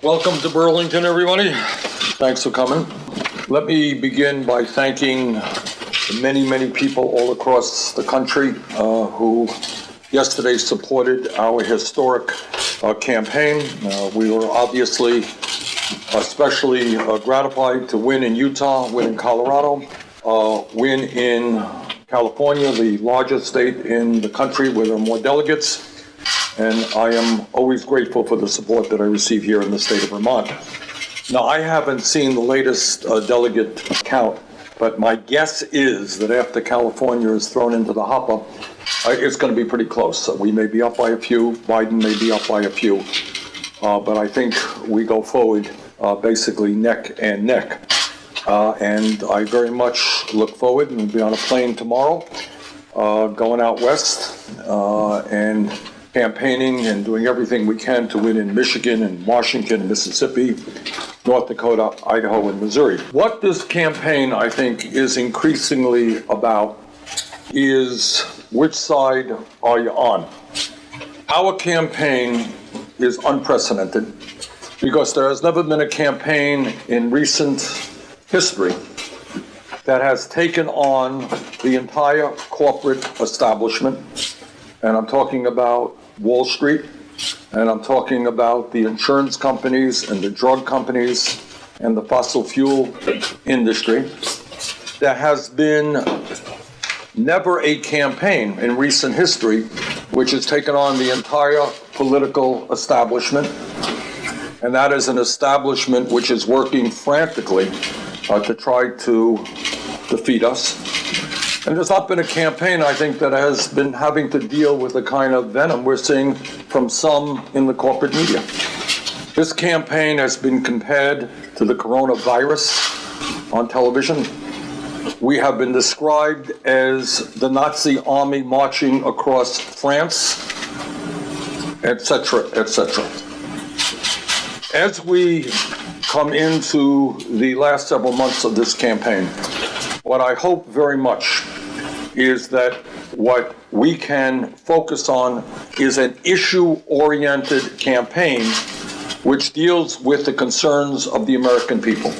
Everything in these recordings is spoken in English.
Welcome to Burlington, everybody. Thanks for coming. Let me begin by thanking the many people all across the country who yesterday supported our historic campaign. We were obviously especially gratified to win in Utah, win in Colorado, win in California, the largest state in the country where there are more delegates. And I am always grateful for the support that I receive here in the state of Vermont. Now, I haven't seen the latest delegate count, but my guess is that after California is thrown into the hopper, it's going to be pretty close. So we may be up by a few, Biden may be up by a few, but I think we go forward basically neck and neck. And I very much look forward, and we'll be on a plane tomorrow, going out west and campaigning and doing everything we can to win in Michigan and Washington, Mississippi, North Dakota, Idaho, and Missouri. What this campaign, I think, is increasingly about is which side are you on? Our campaign is unprecedented because there has never been a campaign in recent history that has taken on the entire corporate establishment. And I'm talking about Wall Street, and I'm talking about the insurance companies and the drug companies and the fossil fuel industry. There has been never a campaign in recent history which has taken on the entire political establishment, and that is an establishment which is working frantically to try to defeat us. And there's not been a campaign, I think, that has been having to deal with the kind of venom we're seeing from some in the corporate media. This campaign has been compared to the coronavirus on television. We have been described as the Nazi army marching across France, etc., etc. As we come into the last several months of this campaign, what I hope very much is that what we can focus on is an issue-oriented campaign which deals with the concerns of the American people.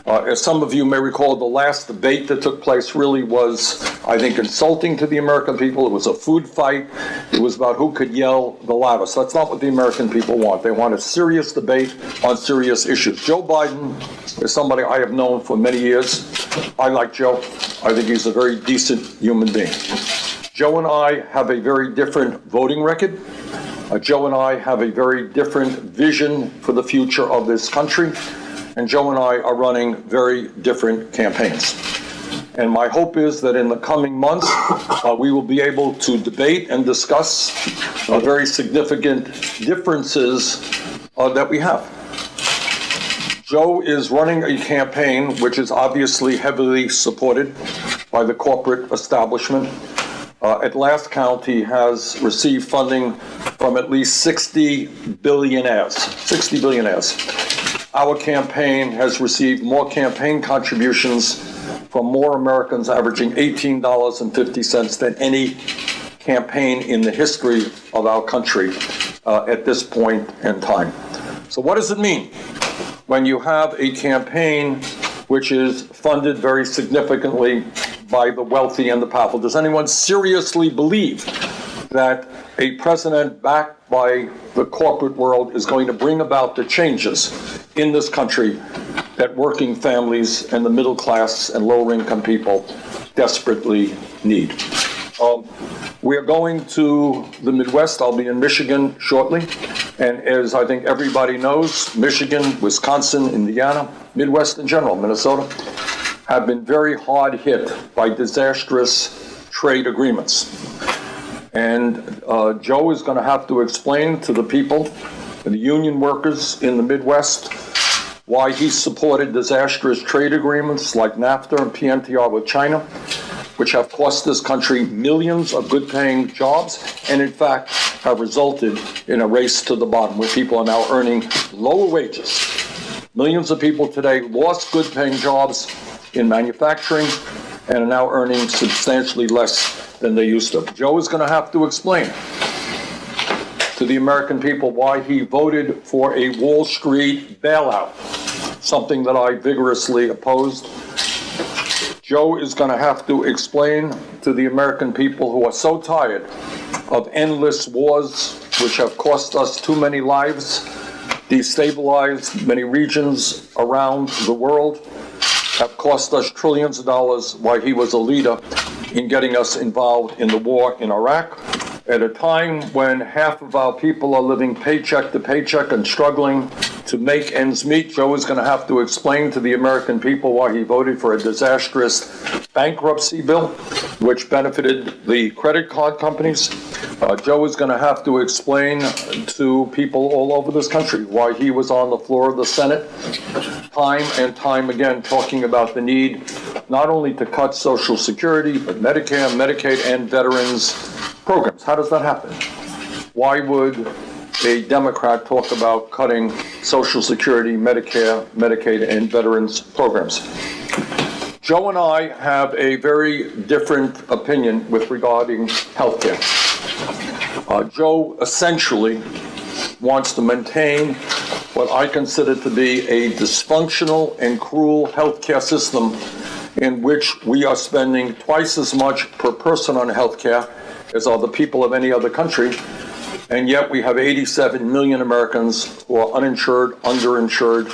As some of you may recall, the last debate that took place really was, I think, insulting to the American people. It was a food fight. It was about who could yell the loudest. That's not what the American people want. They want a serious debate on serious issues. Joe Biden is somebody I have known for many years. I like Joe. I think he's a very decent human being. Joe and I have a very different voting record. Joe and I have a very different vision for the future of this country. And Joe and I are running very different campaigns. And my hope is that in the coming months, we will be able to debate and discuss very significant differences that we have. Joe is running a campaign which is obviously heavily supported by the corporate establishment. At last count, he has received funding from at least 60 billionaires. 60 billionaires. Our campaign has received more campaign contributions from more Americans, averaging $18.50 than any campaign in the history of our country at this point in time. So what does it mean when you have a campaign which is funded very significantly by the wealthy and the powerful? Does anyone seriously believe that a president backed by the corporate world is going to bring about the changes in this country that working families and the middle class and lower income people desperately need? We are going to the Midwest. I'll be in Michigan shortly. And as I think everybody knows, Michigan, Wisconsin, Indiana, Midwest in general, Minnesota, have been very hard hit by disastrous trade agreements. And Joe is going to have to explain to the people and the union workers in the Midwest why he supported disastrous trade agreements like NAFTA and PNTR with China, which have cost this country millions of good-paying jobs and, in fact, have resulted in a race to the bottom where people are now earning lower wages. Millions of people today lost good-paying jobs in manufacturing and are now earning substantially less than they used to. Joe is going to have to explain to to the American people why he voted for a Wall Street bailout, something that I vigorously opposed. Joe is going to have to explain to the American people who are so tired of endless wars which have cost us too many lives, destabilized many regions around the world, have cost us trillions of dollars, why he was a leader in getting us involved in the war in Iraq. At a time when half of our people are living paycheck to paycheck and struggling to make ends meet, Joe is going to have to explain to the American people why he voted for a disastrous bankruptcy bill, which benefited the credit card companies. Joe is going to have to explain to people all over this country why he was on the floor of the Senate time and time again talking about the need not only to cut Social Security, but Medicare, Medicaid, and veterans programs. How does that happen? Why would a Democrat talk about cutting Social Security, Medicare, Medicaid, and veterans programs? Joe and I have a very different opinion with regarding healthcare. Joe essentially wants to maintain what I consider to be a dysfunctional and cruel healthcare system in which we are spending twice as much per person on healthcare as are the people of any other country, and yet we have 87 million Americans who are uninsured, underinsured,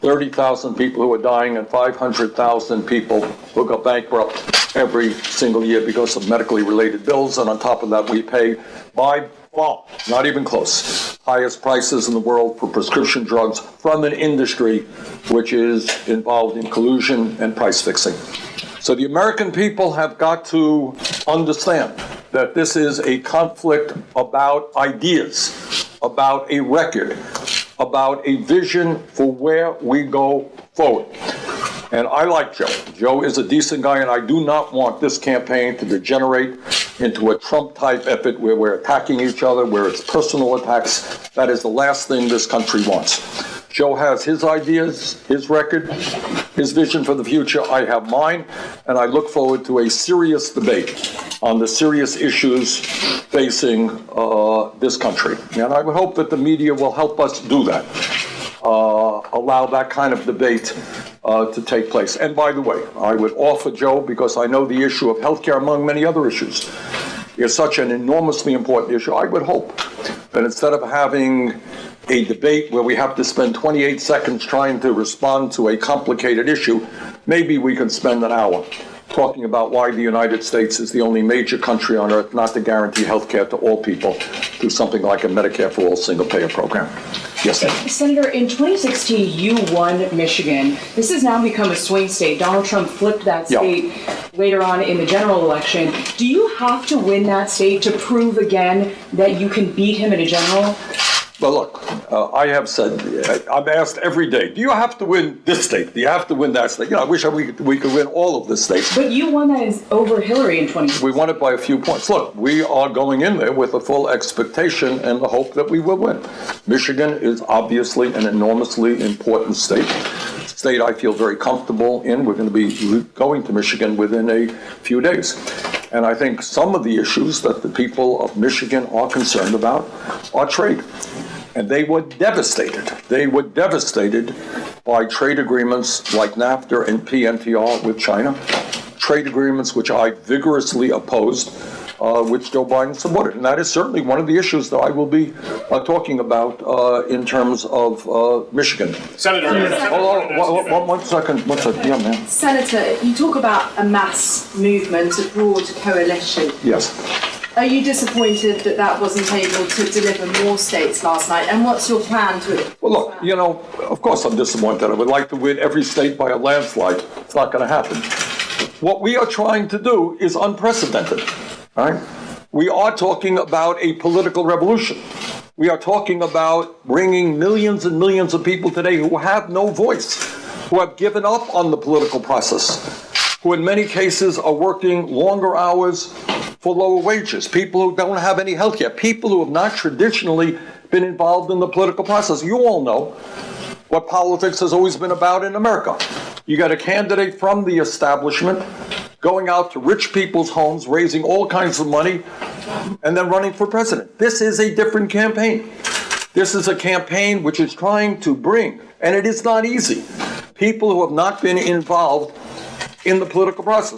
30,000 people who are dying, and 500,000 people who go bankrupt every single year because of medically related bills. And on top of that, we pay by far, not even close, highest prices in the world for prescription drugs from an industry which is involved in collusion and price fixing. So the American people have got to understand that this is a conflict about ideas, about a record, about a vision for where we go forward. And I like Joe. Joe is a decent guy, and I do not want this campaign to degenerate into a Trump-type effort where we're attacking each other, where it's personal attacks. That is the last thing this country wants. Joe has his ideas, his record, his vision for the future. I have mine, and I look forward to a serious debate on the serious issues facing this country. And I would hope that the media will help us do that, allow that kind of debate to take place. And by the way, I would offer Joe, because I know the issue of healthcare, among many other issues, is such an enormously important issue. I would hope that instead of having a debate where we have to spend 28 seconds trying to respond to a complicated issue, maybe we can spend an hour talking about why the United States is the only major country on earth not to guarantee health care to all people through something like a Medicare for All single-payer program. Yes, sir. Senator, in 2016, you won Michigan. This has now become a swing state. Donald Trump flipped that state later on in the general election. Do you have to win that state to prove again that you can beat him in a general? Well, look, I have said, I'm asked every day, do you have to win this state? Do you have to win that state? I wish we could win all of the states. But you won that over Hillary in 2016. We won it by a few points. Look, we are going in there with a full expectation and the hope that we will win. Michigan is obviously an enormously important state I feel very comfortable in. We're going to be going to Michigan within a few days. And I think some of the issues that the people of Michigan are concerned about are trade. And they were devastated. They were devastated by trade agreements like NAFTA and PNTR with China, trade agreements which I vigorously opposed, which Joe Biden supported. And that is certainly one of the issues that I will be talking about in terms of Michigan. Senator. One second. Yeah, ma'am. Senator, you talk about a mass movement, a broad coalition. Yes. Are you disappointed that that wasn't able to deliver more states last night? And what's your plan to... Well, look, of course I'm disappointed. I would like to win every state by a landslide. It's not going to happen. What we are trying to do is unprecedented. All right? We are talking about a political revolution. We are talking about bringing millions and millions of people today who have no voice, who have given up on the political process, who in many cases are working longer hours for lower wages, people who don't have any health care, people who have not traditionally been involved in the political process. You all know what politics has always been about in America. You got a candidate from the establishment going out to rich people's homes, raising all kinds of money, and then running for president. This is a different campaign. This is a campaign which is trying to bring, and it is not easy, people who have not been involved in the political process.